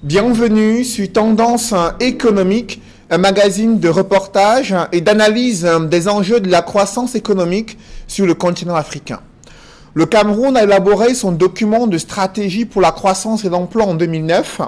Bienvenue sur Tendance économique, un magazine de reportage et d'analyse des enjeux de la croissance économique sur le continent africain. Le Cameroun a élaboré son document de stratégie pour la croissance et l'emploi en 2009.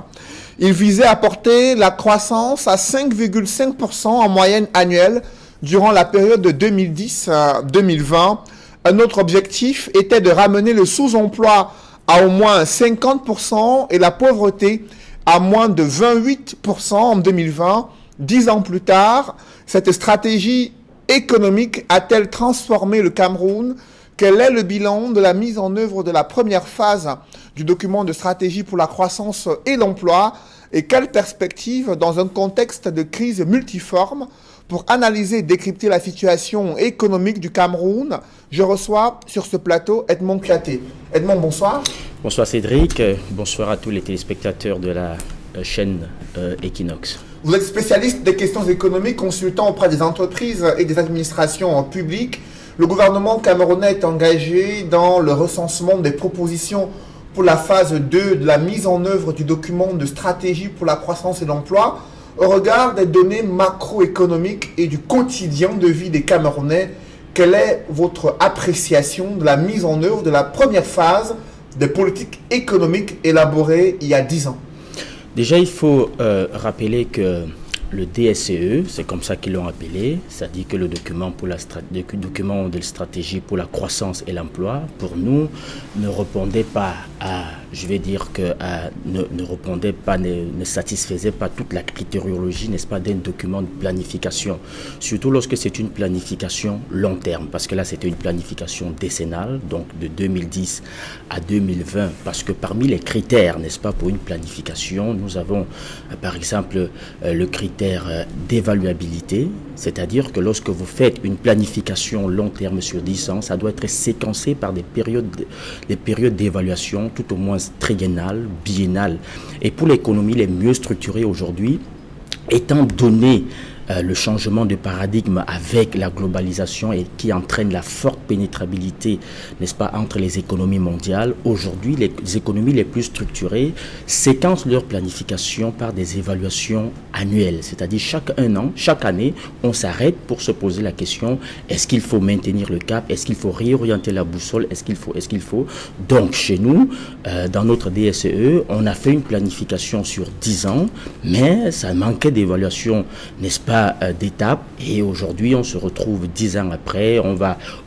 Il visait à porter la croissance à 5,5% en moyenne annuelle durant la période de 2010 à 2020. Un autre objectif était de ramener le sous-emploi à au moins 50% et la pauvreté à moins de 28% en 2020. 10 ans plus tard, cette stratégie économique a-t-elle transformé le Cameroun? Quel est le bilan de la mise en œuvre de la première phase du document de stratégie pour la croissance et l'emploi? Et quelles perspectives dans un contexte de crise multiforme? Pour analyser et décrypter la situation économique du Cameroun, je reçois sur ce plateau Edmond Kiaté. Edmond, bonsoir. Bonsoir Cédric, bonsoir à tous les téléspectateurs de la chaîne Equinox. Vous êtes spécialiste des questions économiques, consultant auprès des entreprises et des administrations publiques. Le gouvernement camerounais est engagé dans le recensement des propositions pour la phase 2 de la mise en œuvre du document de stratégie pour la croissance et l'emploi. Au regard des données macroéconomiques et du quotidien de vie des Camerounais, quelle est votre appréciation de la mise en œuvre de la première phase des politiques économiques élaborées il y a 10 ans? Déjà, il faut rappeler que le DSCE, c'est comme ça qu'ils l'ont appelé, c'est-à-dire que le document de stratégie pour la croissance et l'emploi, pour nous, ne répondait pas à, je vais dire que ne satisfaisait pas toute la critériologie, n'est-ce pas, d'un document de planification, surtout lorsque c'est une planification long terme, parce que là c'était une planification décennale, donc de 2010 à 2020, parce que parmi les critères, n'est-ce pas, pour une planification, nous avons par exemple le critère d'évaluabilité, c'est-à-dire que lorsque vous faites une planification long terme sur 10 ans, ça doit être séquencé par des périodes d'évaluation, tout au moins triennales, biennales. Et pour l'économie les mieux structurées aujourd'hui, étant donné le changement de paradigme avec la globalisation et qui entraîne la forte pénétrabilité, n'est-ce pas, entre les économies mondiales, aujourd'hui, les économies les plus structurées séquencent leur planification par des évaluations annuelles. C'est-à-dire chaque année, on s'arrête pour se poser la question, est-ce qu'il faut maintenir le cap? Est-ce qu'il faut réorienter la boussole? Est-ce qu'il faut? Donc, chez nous, dans notre DSCE, on a fait une planification sur 10 ans, mais ça manquait d'évaluation, n'est-ce pas, d'étapes, et aujourd'hui on se retrouve 10 ans après,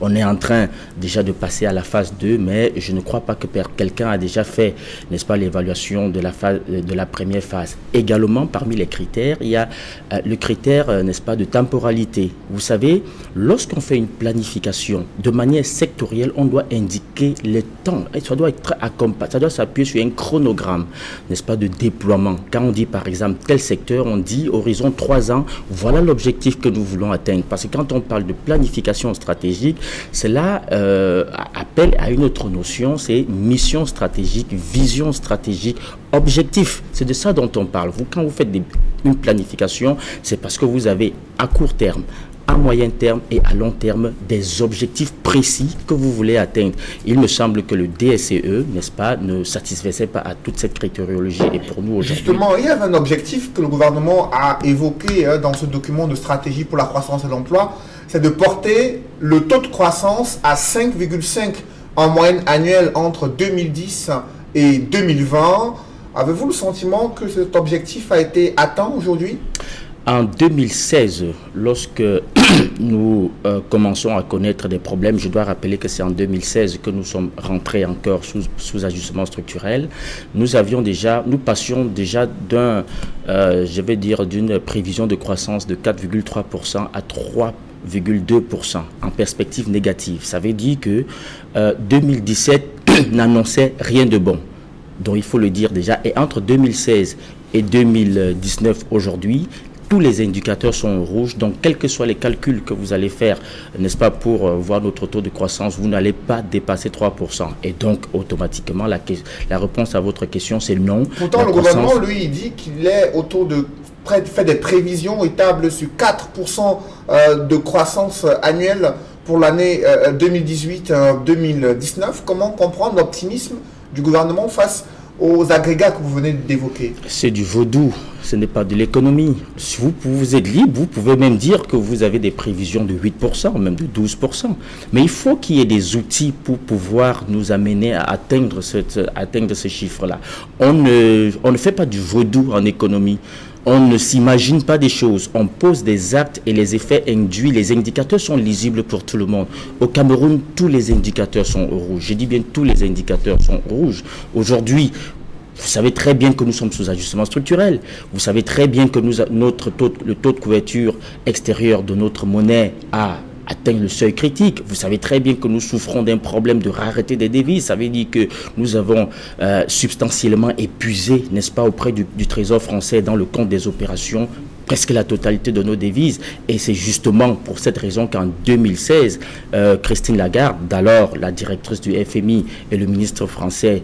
on est en train déjà de passer à la phase 2, mais je ne crois pas que quelqu'un a déjà fait, n'est-ce pas, l'évaluation de la première phase. Également, parmi les critères, il y a le critère, n'est-ce pas, de temporalité. Vous savez, lorsqu'on fait une planification de manière sectorielle, on doit indiquer le temps, et ça doit être accompagné, ça doit s'appuyer sur un chronogramme, n'est-ce pas, de déploiement. Quand on dit par exemple tel secteur, on dit horizon 3 ans, voilà l'objectif que nous voulons atteindre. Parce que quand on parle de planification stratégique, cela appelle à une autre notion, c'est mission stratégique, vision stratégique, objectif. C'est de ça dont on parle. Quand vous faites une planification, c'est parce que vous avez à court terme, à moyen terme et à long terme des objectifs précis que vous voulez atteindre. Il me semble que le DSCE, n'est-ce pas, ne satisfaisait pas à toute cette critériologie. Et pour nous aujourd'hui... Justement, il y avait un objectif que le gouvernement a évoqué dans ce document de stratégie pour la croissance et l'emploi, c'est de porter le taux de croissance à 5,5 en moyenne annuelle entre 2010 et 2020. Avez-vous le sentiment que cet objectif a été atteint aujourd'hui? En 2016, lorsque nous commençons à connaître des problèmes, je dois rappeler que c'est en 2016 que nous sommes rentrés encore sous ajustement structurel. Nous passions déjà je vais dire, d'une prévision de croissance de 4,3% à 3,2% en perspective négative. Ça veut dire que 2017 n'annonçait rien de bon. Donc il faut le dire déjà. Et entre 2016 et 2019 aujourd'hui, tous les indicateurs sont au rouge, donc quels que soient les calculs que vous allez faire, n'est-ce pas, pour voir notre taux de croissance, vous n'allez pas dépasser 3%. Et donc, automatiquement, la réponse à votre question, c'est non. Pourtant, le gouvernement, lui, il dit qu'il est autour de fait des prévisions étables sur 4% de croissance annuelle pour l'année 2018-2019. Comment comprendre l'optimisme du gouvernement face aux agrégats que vous venez d'évoquer? C'est du vaudou, ce n'est pas de l'économie. Si vous êtes libre, vous pouvez même dire que vous avez des prévisions de 8%, même de 12%. Mais il faut qu'il y ait des outils pour pouvoir nous amener à atteindre ce chiffre-là. On ne fait pas du vaudou en économie. On ne s'imagine pas des choses, on pose des actes et les effets induits, les indicateurs sont lisibles pour tout le monde. Au Cameroun, tous les indicateurs sont au rouge. Je dis bien tous les indicateurs sont au rouge. Aujourd'hui, vous savez très bien que nous sommes sous ajustement structurel. Vous savez très bien que le taux de couverture extérieur de notre monnaie a atteint le seuil critique. Vous savez très bien que nous souffrons d'un problème de rareté des devises. Ça veut dire que nous avons substantiellement épuisé, n'est-ce pas, auprès du Trésor français dans le compte des opérations presque la totalité de nos devises. Et c'est justement pour cette raison qu'en 2016, Christine Lagarde, d'alors la directrice du FMI et le ministre français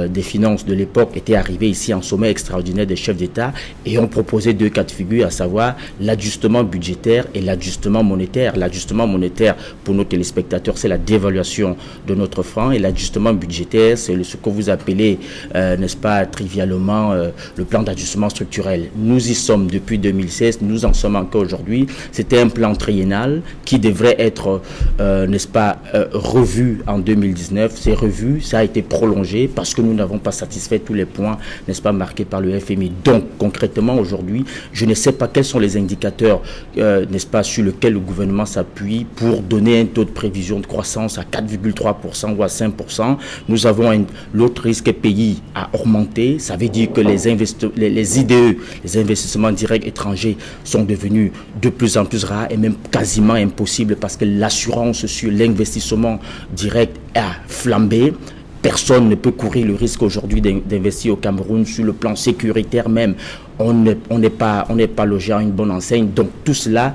des Finances de l'époque, étaient arrivés ici en sommet extraordinaire des chefs d'État et ont proposé 2 cas de figure, à savoir l'ajustement budgétaire et l'ajustement monétaire. L'ajustement monétaire, pour nos téléspectateurs, c'est la dévaluation de notre franc, et l'ajustement budgétaire, c'est ce que vous appelez, n'est-ce pas, trivialement, le plan d'ajustement structurel. Nous y sommes depuis 2016. Nous en sommes encore aujourd'hui. C'était un plan triennal qui devrait être, n'est-ce pas, revu en 2019. C'est revu, ça a été prolongé parce que nous n'avons pas satisfait tous les points, n'est-ce pas, marqués par le FMI. Donc, concrètement, aujourd'hui, je ne sais pas quels sont les indicateurs, n'est-ce pas, sur lesquels le gouvernement s'appuie pour donner un taux de prévision de croissance à 4,3% ou à 5%. Nous avons l'autre risque pays à augmenter. Ça veut dire que les IDE, les investissements directs étrangers, sont devenus de plus en plus rares et même quasiment impossibles parce que l'assurance sur l'investissement direct a flambé. Personne ne peut courir le risque aujourd'hui d'investir au Cameroun sur le plan sécuritaire même. On n'est pas logé à une bonne enseigne. Donc tout cela,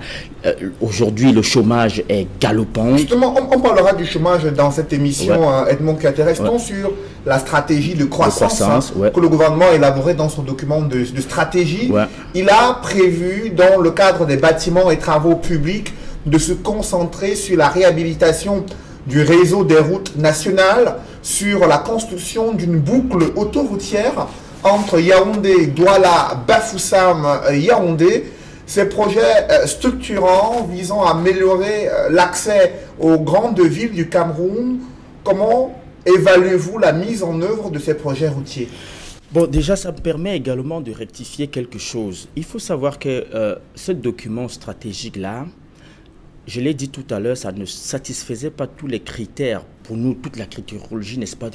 aujourd'hui le chômage est galopant. Justement, on parlera du chômage dans cette émission, ouais. Edmond Kiaté. Restons sur la stratégie de croissance ouais. que le gouvernement a élaborée dans son document de stratégie. Ouais. Il a prévu, dans le cadre des bâtiments et travaux publics, de se concentrer sur la réhabilitation du réseau des routes nationales, sur la construction d'une boucle autoroutière entre Yaoundé, Douala, Bafoussam, Yaoundé. Ces projets structurants visant à améliorer l'accès aux grandes villes du Cameroun, comment évaluez-vous la mise en œuvre de ces projets routiers? Bon, déjà, ça me permet également de rectifier quelque chose. Il faut savoir que ce document stratégique-là, je l'ai dit tout à l'heure, ça ne satisfaisait pas tous les critères. Pour nous, toute la critérologie, n'est-ce pas,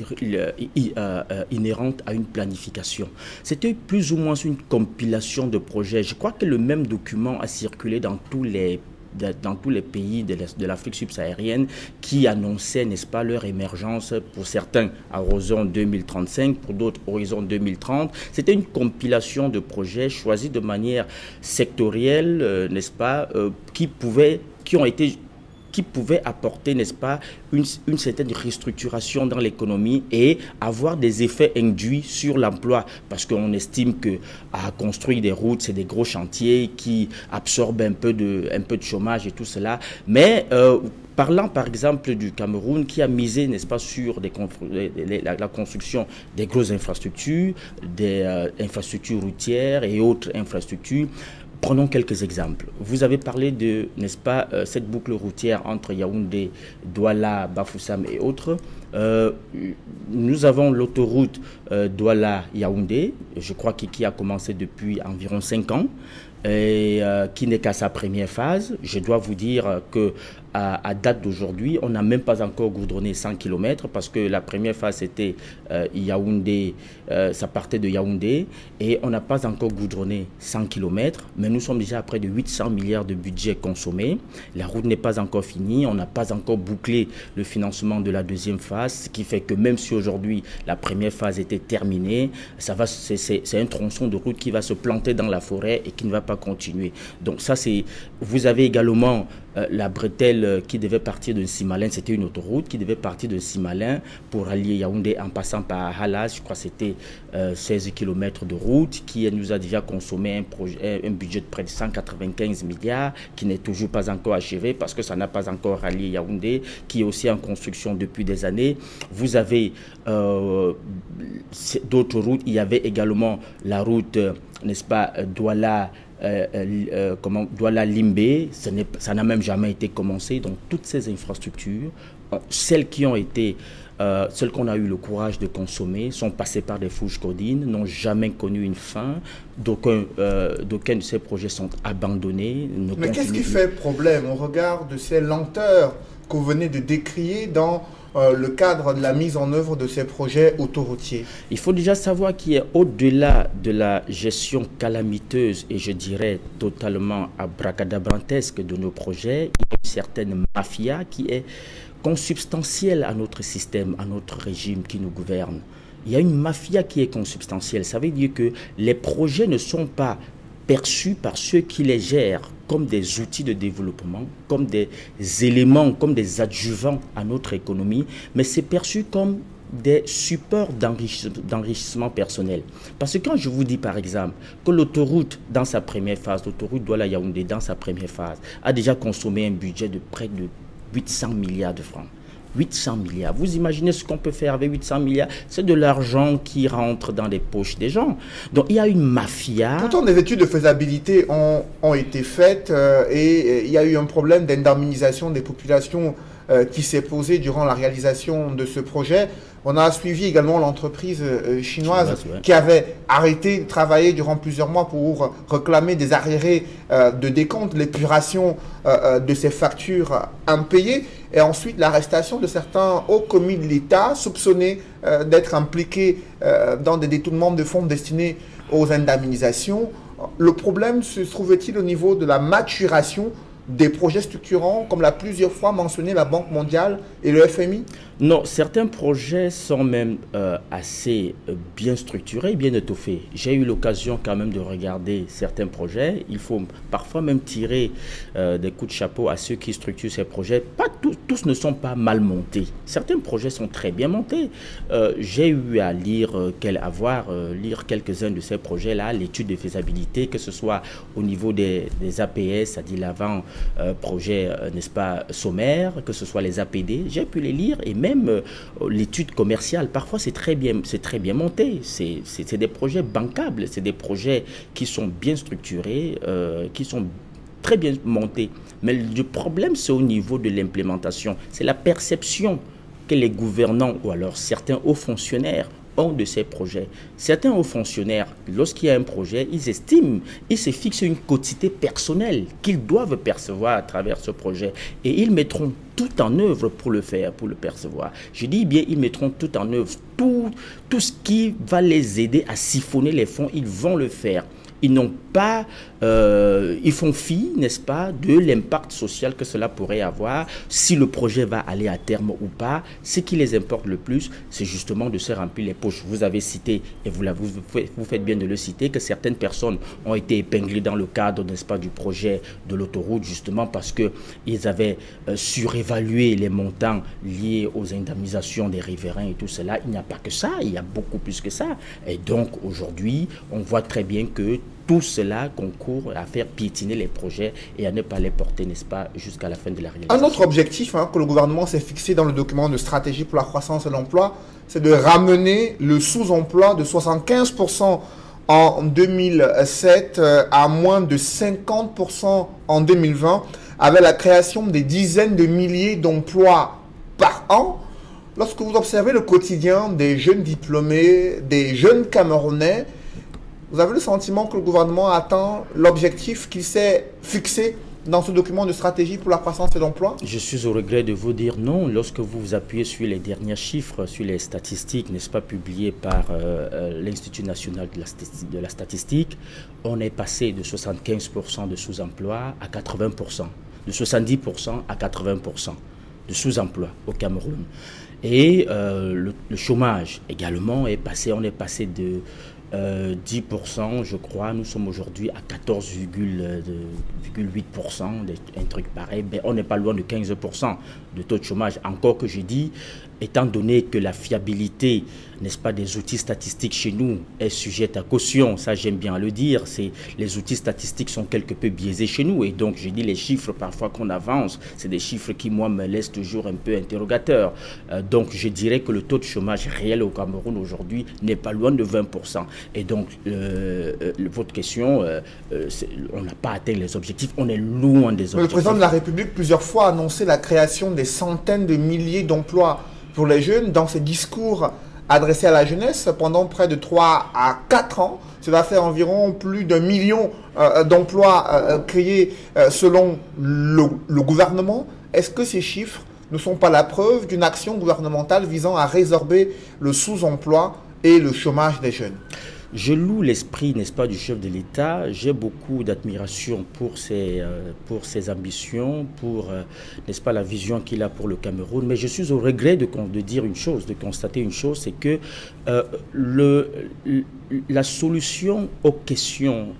inhérente à une planification. C'était plus ou moins une compilation de projets. Je crois que le même document a circulé dans tous les pays de l'Afrique subsaharienne qui annonçaient, n'est-ce pas, leur émergence, pour certains à horizon 2035, pour d'autres horizon 2030. C'était une compilation de projets choisis de manière sectorielle, n'est-ce pas, qui pouvaient apporter, n'est-ce pas, une certaine restructuration dans l'économie et avoir des effets induits sur l'emploi. Parce qu'on estime qu'à construire des routes, c'est des gros chantiers qui absorbent un peu de chômage et tout cela. Mais parlant par exemple du Cameroun qui a misé, n'est-ce pas, sur la construction des grosses infrastructures, des infrastructures routières et autres infrastructures. Prenons quelques exemples. Vous avez parlé de, n'est-ce pas, cette boucle routière entre Yaoundé, Douala, Bafoussam et autres. Nous avons l'autoroute Douala-Yaoundé, je crois qui a commencé depuis environ 5 ans. Et qui n'est qu'à sa première phase. Je dois vous dire que à date d'aujourd'hui, on n'a même pas encore goudronné 100 km parce que la première phase c'était Yaoundé, ça partait de Yaoundé et on n'a pas encore goudronné 100 km, mais nous sommes déjà à près de 800 milliards de budget consommé. La route n'est pas encore finie, on n'a pas encore bouclé le financement de la deuxième phase, ce qui fait que même si aujourd'hui la première phase était terminée, c'est un tronçon de route qui va se planter dans la forêt et qui ne va pas continuer. Donc ça c'est, vous avez également la bretelle qui devait partir de Simalin, c'était une autoroute qui devait partir de Simalin pour allier Yaoundé en passant par Halas, je crois que c'était 16 km de route qui nous a déjà consommé un budget de près de 195 milliards qui n'est toujours pas encore achevé parce que ça n'a pas encore allié Yaoundé, qui est aussi en construction depuis des années. Vous avez d'autres routes. Il y avait également la route, n'est-ce pas, Douala-Limbé, ça n'a même jamais été commencé. Donc toutes ces infrastructures, celles qu'on a eu le courage de consommer, sont passées par des fourches codines, n'ont jamais connu une fin. D'aucuns de ces projets sont abandonnés. Mais qu'est-ce qui fait problème au regard de ces lenteurs que vous venez de décrire dans le cadre de la mise en œuvre de ces projets autoroutiers? Il faut déjà savoir qu'il y a, au-delà de la gestion calamiteuse et je dirais totalement abracadabrantesque de nos projets, il y a une certaine mafia qui est consubstantielle à notre système, à notre régime qui nous gouverne. Il y a une mafia qui est consubstantielle. Ça veut dire que les projets ne sont pas perçus par ceux qui les gèrent comme des outils de développement, comme des éléments, comme des adjuvants à notre économie, mais c'est perçu comme des supports d'enrichissement personnel. Parce que quand je vous dis par exemple que l'autoroute dans sa première phase, l'autoroute Douala-Yaoundé dans sa première phase, a déjà consommé un budget de près de 800 milliards de francs. 800 milliards. Vous imaginez ce qu'on peut faire avec 800 milliards? C'est de l'argent qui rentre dans les poches des gens. Donc il y a une mafia. Pourtant, des études de faisabilité ont été faites et il y a eu un problème d'indemnisation des populations qui s'est posé durant la réalisation de ce projet. On a suivi également l'entreprise chinoise qui avait arrêté de travailler durant plusieurs mois pour réclamer des arriérés de décompte, l'épuration de ces factures impayées et ensuite l'arrestation de certains hauts commis de l'État soupçonnés d'être impliqués dans des détournements de fonds destinés aux indemnisations. Le problème se trouvait-il au niveau de la maturation des projets structurants, comme l'a plusieurs fois mentionné la Banque mondiale et le FMI? Non, certains projets sont même assez bien structurés, bien étoffés. J'ai eu l'occasion quand même de regarder certains projets. Il faut parfois même tirer des coups de chapeau à ceux qui structurent ces projets. Pas tous ne sont pas mal montés. Certains projets sont très bien montés. J'ai eu à lire quelques-uns de ces projets-là, l'étude de faisabilité, que ce soit au niveau des APS, c'est-à-dire l'avant projet, n'est-ce pas, sommaire, que ce soit les APD. J'ai pu les lire et même l'étude commerciale, parfois c'est très bien monté, c'est des projets bancables, c'est des projets qui sont bien structurés, qui sont très bien montés. Mais le problème c'est au niveau de l'implémentation, c'est la perception que les gouvernants ou alors certains hauts fonctionnaires ont de ces projets. Certains hauts fonctionnaires, lorsqu'il y a un projet, ils estiment, ils se fixent une quotité personnelle qu'ils doivent percevoir à travers ce projet et ils mettront tout en œuvre pour le faire, pour le percevoir. Je dis bien, ils mettront tout en œuvre, tout ce qui va les aider à siphonner les fonds, ils vont le faire. Ils n'ont pas, ils font fi, n'est-ce pas, de l'impact social que cela pourrait avoir, si le projet va aller à terme ou pas. Ce qui les importe le plus, c'est justement de se remplir les poches. Vous avez cité, et vous faites bien de le citer, que certaines personnes ont été épinglées dans le cadre, n'est-ce pas, du projet de l'autoroute, justement parce qu'ils avaient surévalué les montants liés aux indemnisations des riverains et tout cela. Il n'y a pas que ça, il y a beaucoup plus que ça. Et donc, aujourd'hui, on voit très bien que tout cela concourt à faire piétiner les projets et à ne pas les porter, n'est-ce pas, jusqu'à la fin de la réalisation. Un autre objectif que le gouvernement s'est fixé dans le document de stratégie pour la croissance et l'emploi, c'est de ramener le sous-emploi de 75% en 2007 à moins de 50% en 2020, avec la création des dizaines de milliers d'emplois par an. Lorsque vous observez le quotidien des jeunes diplômés, des jeunes Camerounais, vous avez le sentiment que le gouvernement atteint l'objectif qu'il s'est fixé dans ce document de stratégie pour la croissance et l'emploi? Je suis au regret de vous dire non. Lorsque vous vous appuyez sur les derniers chiffres, sur les statistiques, n'est-ce pas, publiées par l'Institut national de la statistique, on est passé de 75% de sous-emploi à 80%, de 70% à 80% de sous-emploi au Cameroun. Et le chômage également est passé, on est passé de 10%, je crois, nous sommes aujourd'hui à 14,8%, un truc pareil, mais on n'est pas loin de 15%. de taux de chômage. Encore que je dis, étant donné que la fiabilité, n'est-ce pas, des outils statistiques chez nous est sujette à caution, ça j'aime bien le dire, les outils statistiques sont quelque peu biaisés chez nous et donc je dis les chiffres parfois qu'on avance, c'est des chiffres qui moi me laissent toujours un peu interrogateur. Donc je dirais que le taux de chômage réel au Cameroun aujourd'hui n'est pas loin de 20%. Et donc votre question, on n'a pas atteint les objectifs, on est loin des objectifs. Le président de la République plusieurs fois a annoncé la création des centaines de milliers d'emplois pour les jeunes dans ses discours adressés à la jeunesse pendant près de 3 à 4 ans. Cela fait environ plus d'1 million d'emplois créés selon le gouvernement. Est-ce que ces chiffres ne sont pas la preuve d'une action gouvernementale visant à résorber le sous-emploi et le chômage des jeunes? Je loue l'esprit, n'est-ce pas, du chef de l'État. J'ai beaucoup d'admiration pour ses ambitions, pour, n'est-ce pas, la vision qu'il a pour le Cameroun. Mais je suis au regret de dire une chose, de constater une chose, c'est que la solution aux questions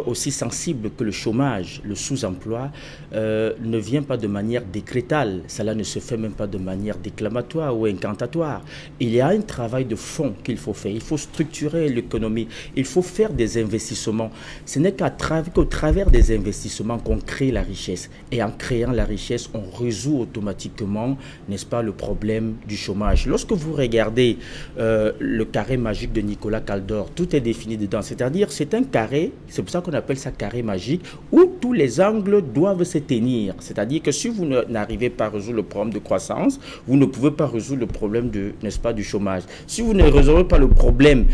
aussi sensible que le chômage, le sous-emploi, ne vient pas de manière décrétale. Cela ne se fait même pas de manière déclamatoire ou incantatoire. Il y a un travail de fond qu'il faut faire. Il faut structurer l'économie. Il faut faire des investissements. Ce n'est qu'au travers des investissements qu'on crée la richesse. Et en créant la richesse, on résout automatiquement, n'est-ce pas, le problème du chômage. Lorsque vous regardez le carré magique de Nicolas Kaldor, tout est défini dedans. C'est-à-dire, c'est un carré, c'est pour ça qu'on appelle ça carré magique, où tous les angles doivent se tenir. C'est-à-dire que si vous n'arrivez pas à résoudre le problème de croissance, vous ne pouvez pas résoudre le problème n'est-ce pas, du chômage. Si vous ne résolvez pas le problème,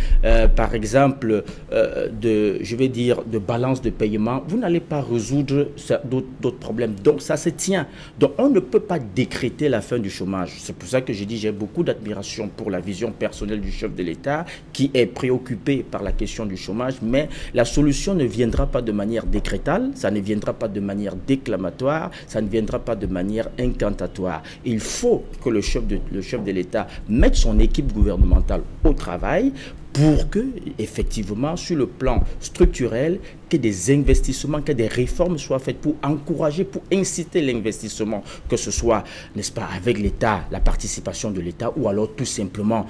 par exemple, de balance de paiement, vous n'allez pas résoudre d'autres problèmes. Donc ça se tient. Donc on ne peut pas décréter la fin du chômage. C'est pour ça que j'ai dit, j'ai beaucoup d'admiration pour la vision personnelle du chef de l'État qui est préoccupé par la question du chômage, mais la solution ne viendra pas de manière décrétale, ça ne viendra pas de manière déclamatoire, ça ne viendra pas de manière incantatoire. Il faut que le chef de l'État mette son équipe gouvernementale au travail pour que, effectivement, sur le plan structurel, que des investissements, que des réformes soient faites pour encourager, pour inciter l'investissement, que ce soit, n'est-ce pas, avec l'État, la participation de l'État, ou alors tout simplement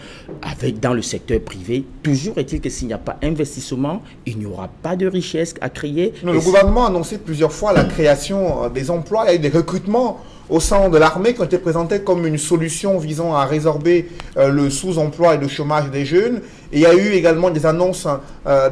dans le secteur privé. Toujours est-il que s'il n'y a pas investissement, il n'y aura pas de richesse à créer. Non, le gouvernement a annoncé plusieurs fois la création des emplois. Il y a eu des recrutements au sein de l'armée qui ont été présentés comme une solution visant à résorber le sous-emploi et le chômage des jeunes. Et il y a eu également des annonces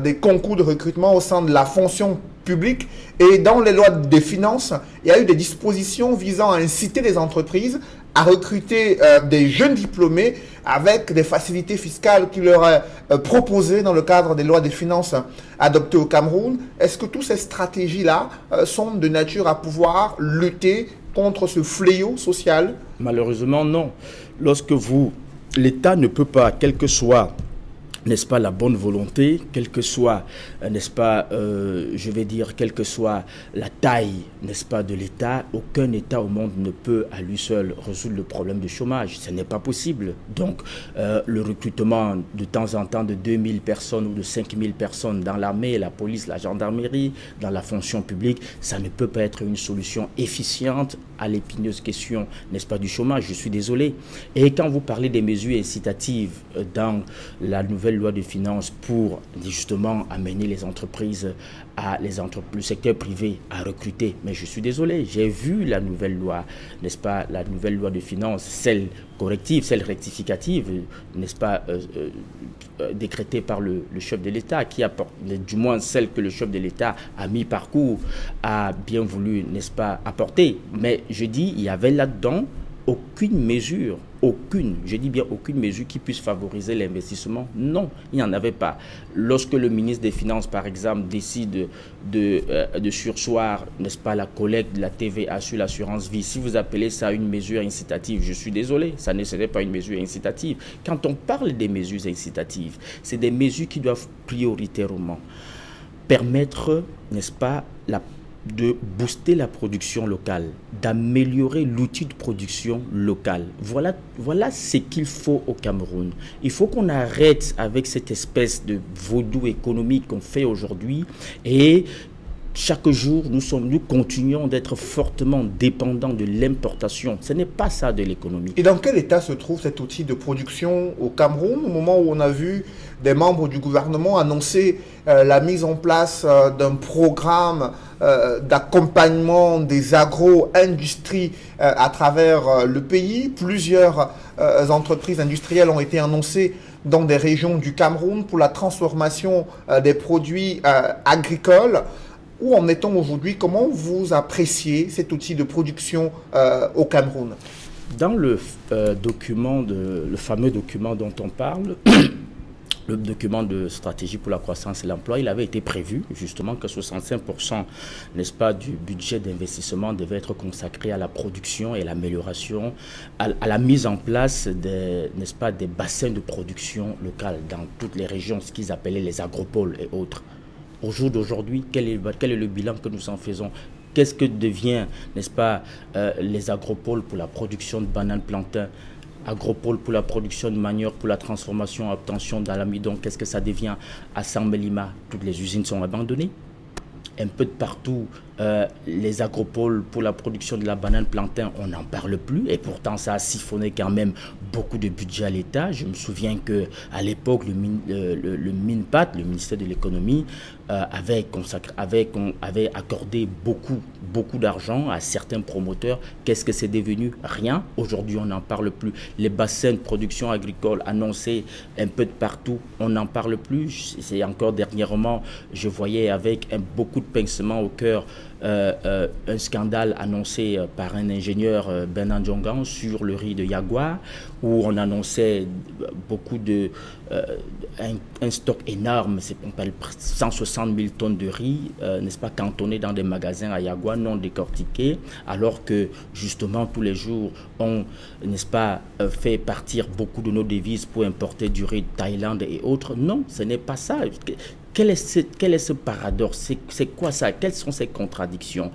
des concours de recrutement au sein de la fonction publique. Et dans les lois des finances, il y a eu des dispositions visant à inciter les entreprises à recruter des jeunes diplômés avec des facilités fiscales qui leur est proposées dans le cadre des lois des finances adoptées au Cameroun. Est-ce que toutes ces stratégies-là sont de nature à pouvoir lutter contre ce fléau social? Malheureusement, non. L'État ne peut pas, quel que soit, n'est-ce pas, la bonne volonté, quelle que soit, n'est-ce pas, quelle que soit la taille, n'est-ce pas, de l'État, aucun État au monde ne peut à lui seul résoudre le problème du chômage. Ce n'est pas possible. Donc, le recrutement de temps en temps de 2000 personnes ou de 5000 personnes dans l'armée, la police, la gendarmerie, dans la fonction publique, ça ne peut pas être une solution efficiente à l'épineuse question, n'est-ce pas, du chômage. Je suis désolé. Et quand vous parlez des mesures incitatives dans la nouvelle loi de finances pour justement amener les entreprises, le secteur privé à recruter. Mais je suis désolé, j'ai vu la nouvelle loi, n'est-ce pas, la nouvelle loi de finances, celle corrective, celle rectificative, n'est-ce pas, décrétée par le chef de l'État, qui apporte, du moins celle que le chef de l'État à mi-parcours a bien voulu, n'est-ce pas, apporter. Mais je dis, il y avait là-dedans aucune mesure, je dis bien aucune mesure qui puisse favoriser l'investissement. Non, il n'y en avait pas. Lorsque le ministre des Finances, par exemple, décide de surseoir, n'est-ce pas, la collecte de la TVA sur l'assurance vie, si vous appelez ça une mesure incitative, je suis désolé, ça ne serait pas une mesure incitative. Quand on parle des mesures incitatives, c'est des mesures qui doivent prioritairement permettre, n'est-ce pas, de booster la production locale, d'améliorer l'outil de production locale. Voilà ce qu'il faut au Cameroun. Il faut qu'on arrête avec cette espèce de vaudou économique qu'on fait aujourd'hui et chaque jour, nous continuons d'être fortement dépendants de l'importation. Ce n'est pas ça de l'économie. Et dans quel état se trouve cet outil de production au Cameroun, au moment où on a vu des membres du gouvernement annoncer la mise en place d'un programme d'accompagnement des agro-industries à travers le pays? Plusieurs entreprises industrielles ont été annoncées dans des régions du Cameroun pour la transformation des produits agricoles. Où en est-on aujourd'hui? Comment vous appréciez cet outil de production au Cameroun? Dans le fameux document dont on parle, le document de stratégie pour la croissance et l'emploi, il avait été prévu justement que 65%, n'est-ce pas, du budget d'investissement devait être consacré à la production et l'amélioration, à la mise en place des, n'est-ce pas, des bassins de production locales dans toutes les régions, ce qu'ils appelaient les agropoles et autres. Au jour d'aujourd'hui, quel est le bilan que nous en faisons? Qu'est-ce que devient, n'est-ce pas, les agropoles pour la production de bananes plantains, agropoles pour la production de manioc, pour la transformation, obtention d'amidon? Qu'est-ce que ça devient à Saint-Mélima? Toutes les usines sont abandonnées. Un peu de partout, les agropoles pour la production de la banane plantain, on n'en parle plus. Et pourtant, ça a siphonné quand même beaucoup de budget à l'État. Je me souviens qu'à l'époque, le MINPAT, le ministère de l'économie, avait accordé beaucoup d'argent à certains promoteurs. Qu'est-ce que c'est devenu? Rien. Aujourd'hui, on n'en parle plus. Les bassins de production agricole annoncés un peu de partout, on n'en parle plus. C'est encore dernièrement, je voyais avec beaucoup de pincement au cœur un scandale annoncé par un ingénieur, Bernard Djongan, sur le riz de Yaguar, où on annonçait un stock énorme, on parle 160 000 tonnes de riz, n'est-ce pas, cantonné dans des magasins à Yaguar, non décortiqués, alors que justement tous les jours on, n'est-ce pas, fait partir beaucoup de nos devises pour importer du riz de Thaïlande et autres. Non, ce n'est pas ça. Quel est ce paradoxe? C'est quoi ça? Quelles sont ces contradictions?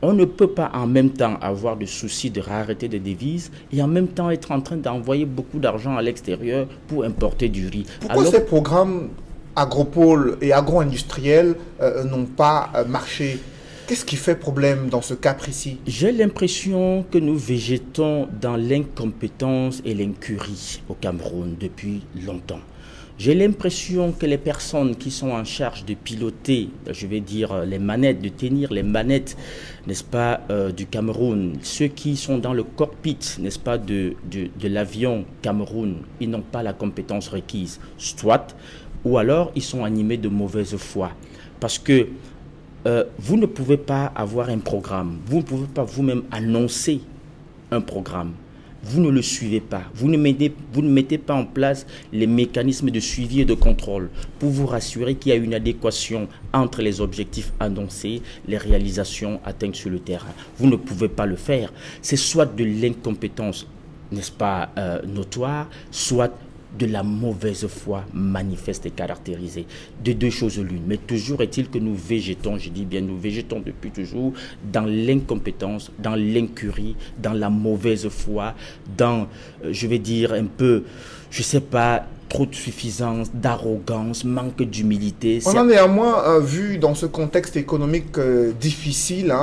On ne peut pas en même temps avoir de soucis de rareté de devises et en même temps être en train d'envoyer beaucoup d'argent à l'extérieur pour importer du riz. Pourquoi ces programmes agropoles et agro-industriels n'ont pas marché? Qu'est-ce qui fait problème dans ce cas précis? J'ai l'impression que nous végétons dans l'incompétence et l'incurie au Cameroun depuis longtemps. J'ai l'impression que les personnes qui sont en charge de piloter, je vais dire, les manettes, de tenir les manettes, n'est-ce pas, du Cameroun, ceux qui sont dans le cockpit, n'est-ce pas, de l'avion Cameroun, ils n'ont pas la compétence requise, soit, ou alors ils sont animés de mauvaise foi. Parce que vous ne pouvez pas avoir un programme, vous ne pouvez pas vous-même annoncer un programme. Vous ne le suivez pas, vous ne mettez pas en place les mécanismes de suivi et de contrôle pour vous rassurer qu'il y a une adéquation entre les objectifs annoncés, les réalisations atteintes sur le terrain. Vous ne pouvez pas le faire. C'est soit de l'incompétence, n'est-ce pas, notoire, soit de la mauvaise foi manifeste et caractérisée. De deux choses l'une. Mais toujours est-il que nous végétons, je dis bien nous végétons depuis toujours, dans l'incompétence, dans l'incurie, dans la mauvaise foi, dans, je vais dire un peu, je ne sais pas, trop de suffisance, d'arrogance, manque d'humilité. On a néanmoins vu dans ce contexte économique difficile,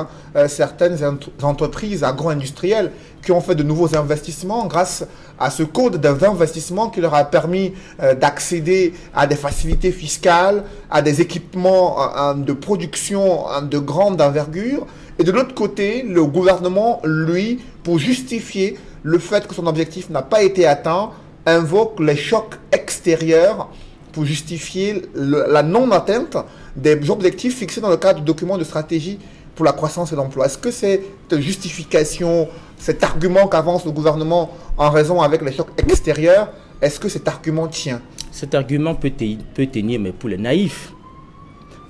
certaines entreprises agro-industrielles qui ont fait de nouveaux investissements grâce à ce code d'investissement qui leur a permis d'accéder à des facilités fiscales, à des équipements de production de grande envergure. Et de l'autre côté, le gouvernement, lui, pour justifier le fait que son objectif n'a pas été atteint, invoque les chocs extérieurs pour justifier la non-atteinte des objectifs fixés dans le cadre du document de stratégie pour la croissance et l'emploi. Est-ce que cette justification, cet argument qu'avance le gouvernement en raison avec les chocs extérieurs, est-ce que cet argument tient? Cet argument peut tenir, mais pour les naïfs.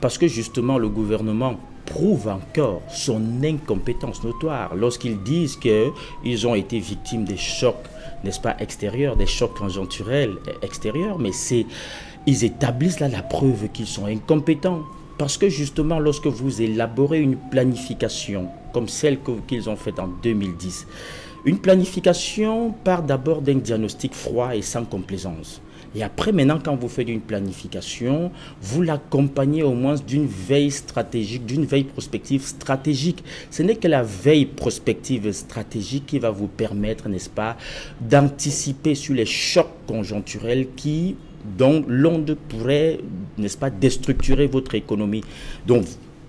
Parce que justement, le gouvernement prouve encore son incompétence notoire lorsqu'ils disent qu'ils ont été victimes des chocs, n'est-ce pas, extérieurs, des chocs conjoncturels extérieurs, mais ils établissent là la preuve qu'ils sont incompétents. Parce que justement, lorsque vous élaborez une planification comme celle qu'ils ont faite en 2010, une planification part d'abord d'un diagnostic froid et sans complaisance. Et après, maintenant, quand vous faites une planification, vous l'accompagnez au moins d'une veille stratégique, d'une veille prospective stratégique. Ce n'est que la veille prospective stratégique qui va vous permettre, n'est-ce pas, d'anticiper sur les chocs conjoncturels dont l'onde pourrait, n'est-ce pas, déstructurer votre économie. Donc,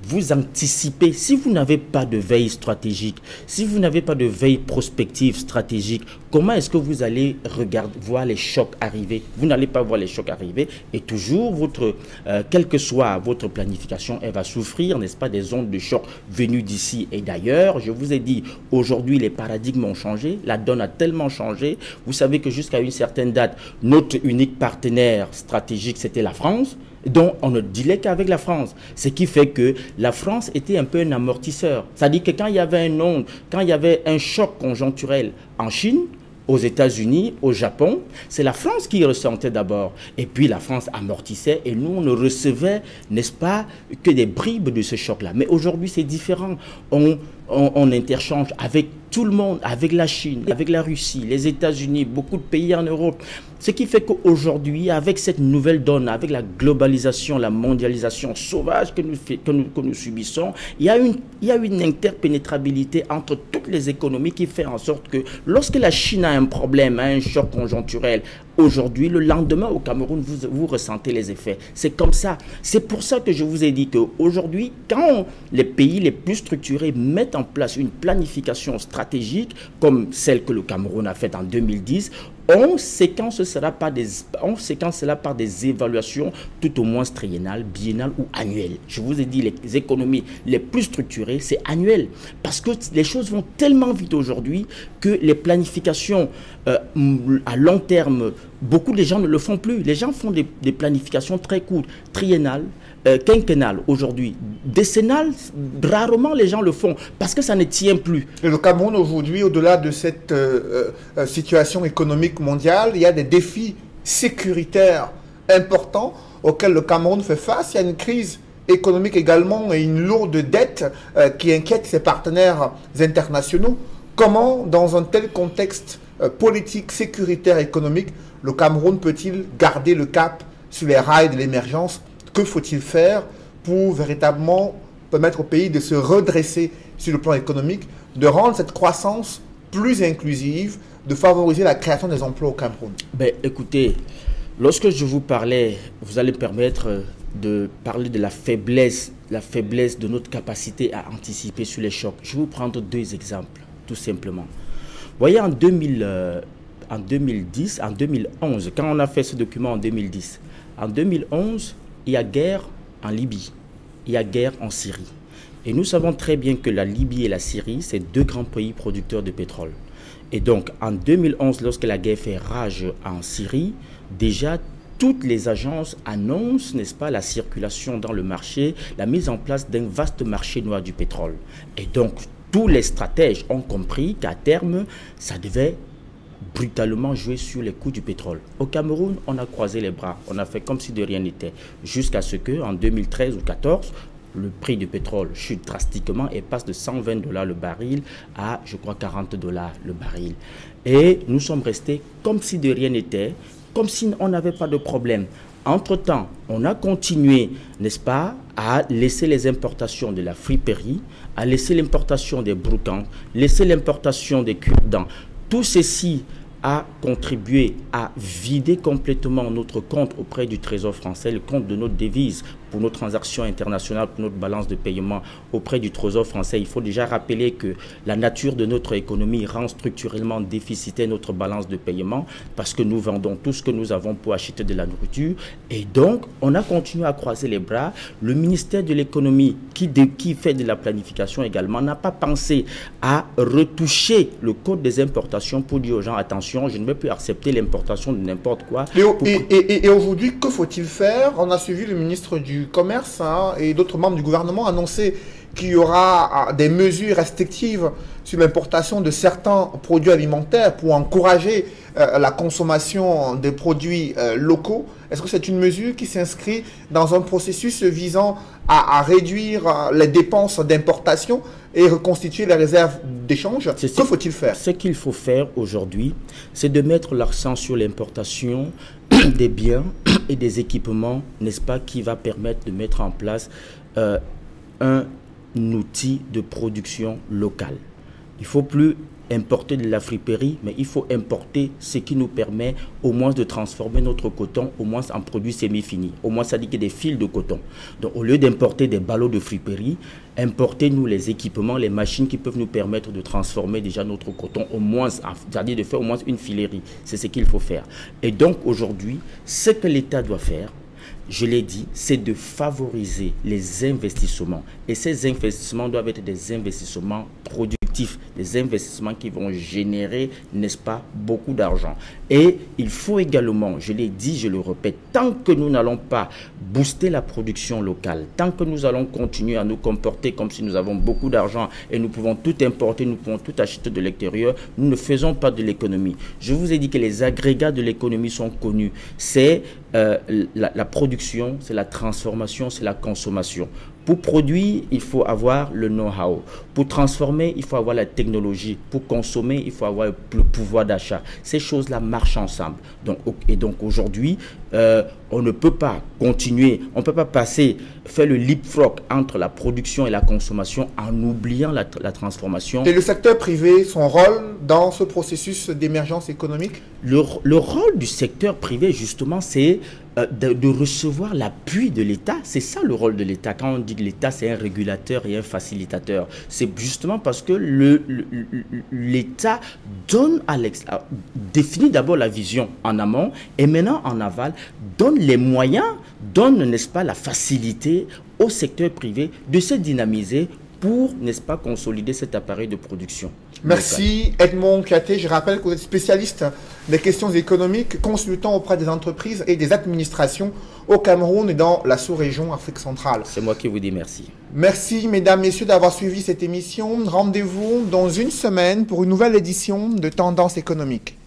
vous anticipez. Si vous n'avez pas de veille stratégique, si vous n'avez pas de veille prospective stratégique, comment est-ce que vous allez voir les chocs arriver? Vous n'allez pas voir les chocs arriver et toujours, quelle que soit votre planification, elle va souffrir, n'est-ce pas, des ondes de choc venues d'ici et d'ailleurs. Je vous ai dit, aujourd'hui, les paradigmes ont changé, la donne a tellement changé. Vous savez que jusqu'à une certaine date, notre unique partenaire stratégique, c'était la France. Donc, on ne dealait qu'avec la France. Ce qui fait que la France était un peu un amortisseur. C'est-à-dire que quand il y avait quand il y avait un choc conjoncturel en Chine, aux États-Unis, au Japon, c'est la France qui ressentait d'abord. Et puis la France amortissait et nous, on ne recevait, n'est-ce pas, que des bribes de ce choc-là. Mais aujourd'hui, c'est différent. On interchange avec tout le monde, avec la Chine, avec la Russie, les États-Unis, beaucoup de pays en Europe. Ce qui fait qu'aujourd'hui, avec cette nouvelle donne, avec la globalisation, la mondialisation sauvage que nous subissons, il y a une interpénétrabilité entre toutes les économies qui fait en sorte que lorsque la Chine a un problème, a un choc conjoncturel, aujourd'hui, le lendemain au Cameroun, vous ressentez les effets. C'est comme ça. C'est pour ça que je vous ai dit qu'aujourd'hui, quand les pays les plus structurés mettent en place une planification stratégique, comme celle que le Cameroun a faite en 2010, on séquence cela par des évaluations tout au moins triennales, biennales ou annuelles. Je vous ai dit, les économies les plus structurées, c'est annuel. Parce que les choses vont tellement vite aujourd'hui que les planifications à long terme, beaucoup de gens ne le font plus. Les gens font des planifications très courtes, triennales, quinquennales aujourd'hui. Décennales, rarement les gens le font parce que ça ne tient plus. Et le Cameroun aujourd'hui, au-delà de cette situation économique mondiale, il y a des défis sécuritaires importants auxquels le Cameroun fait face. Il y a une crise économique également et une lourde dette qui inquiète ses partenaires internationaux. Comment, dans un tel contexte politique, sécuritaire, économique, le Cameroun peut-il garder le cap sur les rails de l'émergence? Que faut-il faire pour véritablement permettre au pays de se redresser sur le plan économique, de rendre cette croissance plus inclusive, de favoriser la création des emplois au Cameroun? Écoutez, lorsque je vous parlais, vous allez me permettre de parler de la faiblesse de notre capacité à anticiper sur les chocs. Je vais vous prendre deux exemples, tout simplement. Vous voyez, en 2011, quand on a fait ce document en 2010, en 2011, il y a guerre en Libye, il y a guerre en Syrie. Et nous savons très bien que la Libye et la Syrie, c'est deux grands pays producteurs de pétrole. Et donc, en 2011, lorsque la guerre fait rage en Syrie, déjà, toutes les agences annoncent, n'est-ce pas, la circulation dans le marché, la mise en place d'un vaste marché noir du pétrole. Et donc, tous les stratèges ont compris qu'à terme, ça devait brutalement jouer sur les coûts du pétrole. Au Cameroun, on a croisé les bras, on a fait comme si de rien n'était, jusqu'à ce que, en 2013 ou 2014, le prix du pétrole chute drastiquement et passe de 120 $ le baril à, je crois, 40 $ le baril. Et nous sommes restés comme si de rien n'était, comme si on n'avait pas de problème. Entre-temps, on a continué, n'est-ce pas, à laisser les importations de la friperie, à laisser l'importation des brocantes, laisser l'importation des cure-dents. Tout ceci a contribué à vider complètement notre compte auprès du Trésor français, le compte de notre devise pour nos transactions internationales, pour notre balance de paiement auprès du Trésor français. Il faut déjà rappeler que la nature de notre économie rend structurellement déficitaire notre balance de paiement parce que nous vendons tout ce que nous avons pour acheter de la nourriture. Et donc, on a continué à croiser les bras. Le ministère de l'économie, qui fait de la planification également, n'a pas pensé à retoucher le code des importations pour dire aux gens, attention, je ne vais plus accepter l'importation de n'importe quoi. Et aujourd'hui, que faut-il faire? On a suivi le ministre du Commerce et d'autres membres du gouvernement annoncer qu'il y aura des mesures restrictives sur l'importation de certains produits alimentaires pour encourager la consommation des produits locaux. Est-ce que c'est une mesure qui s'inscrit dans un processus visant à réduire les dépenses d'importation et reconstituer les réserves d'échange? Que faut-il faire? Ce qu'il faut faire aujourd'hui, c'est de mettre l'accent sur l'importation des biens et des équipements, n'est-ce pas, qui va permettre de mettre en place un outil de production locale. Il ne faut plus importer de la friperie, mais il faut importer ce qui nous permet au moins de transformer notre coton au moins en produit semi-fini. Au moins, ça dit qu'il y a des fils de coton. Donc, au lieu d'importer des ballots de friperie, importez-nous les équipements, les machines qui peuvent nous permettre de transformer déjà notre coton au moins, c'est-à-dire de faire au moins une filerie. C'est ce qu'il faut faire. Et donc, aujourd'hui, ce que l'État doit faire, je l'ai dit, c'est de favoriser les investissements. Et ces investissements doivent être des investissements productifs, des investissements qui vont générer, n'est-ce pas, beaucoup d'argent. Et il faut également, je l'ai dit, je le répète, tant que nous n'allons pas booster la production locale, tant que nous allons continuer à nous comporter comme si nous avons beaucoup d'argent et nous pouvons tout importer, nous pouvons tout acheter de l'extérieur, nous ne faisons pas de l'économie. Je vous ai dit que les agrégats de l'économie sont connus. C'est la production, c'est la transformation, c'est la consommation. Pour produire, il faut avoir le know-how. Pour transformer, il faut avoir la technologie. Pour consommer, il faut avoir le pouvoir d'achat. Ces choses-là marchent ensemble. Donc aujourd'hui, on ne peut pas continuer, on ne peut pas faire le leapfrog entre la production et la consommation en oubliant la transformation. Et le secteur privé, son rôle dans ce processus d'émergence économique? Le rôle du secteur privé, justement, c'est de recevoir l'appui de l'État. C'est ça le rôle de l'État. Quand on dit que l'État, c'est un régulateur et un facilitateur, c'est justement parce que l'État définit d'abord la vision en amont et maintenant en aval, donne les moyens, donne, n'est-ce pas, la facilité au secteur privé de se dynamiser pour, n'est-ce pas, consolider cet appareil de production. Merci Edmond Kiaté. Je rappelle que vous êtes spécialiste des questions économiques, consultant auprès des entreprises et des administrations au Cameroun et dans la sous-région Afrique centrale. C'est moi qui vous dis merci. Merci mesdames, messieurs d'avoir suivi cette émission. Rendez-vous dans une semaine pour une nouvelle édition de Tendance économique.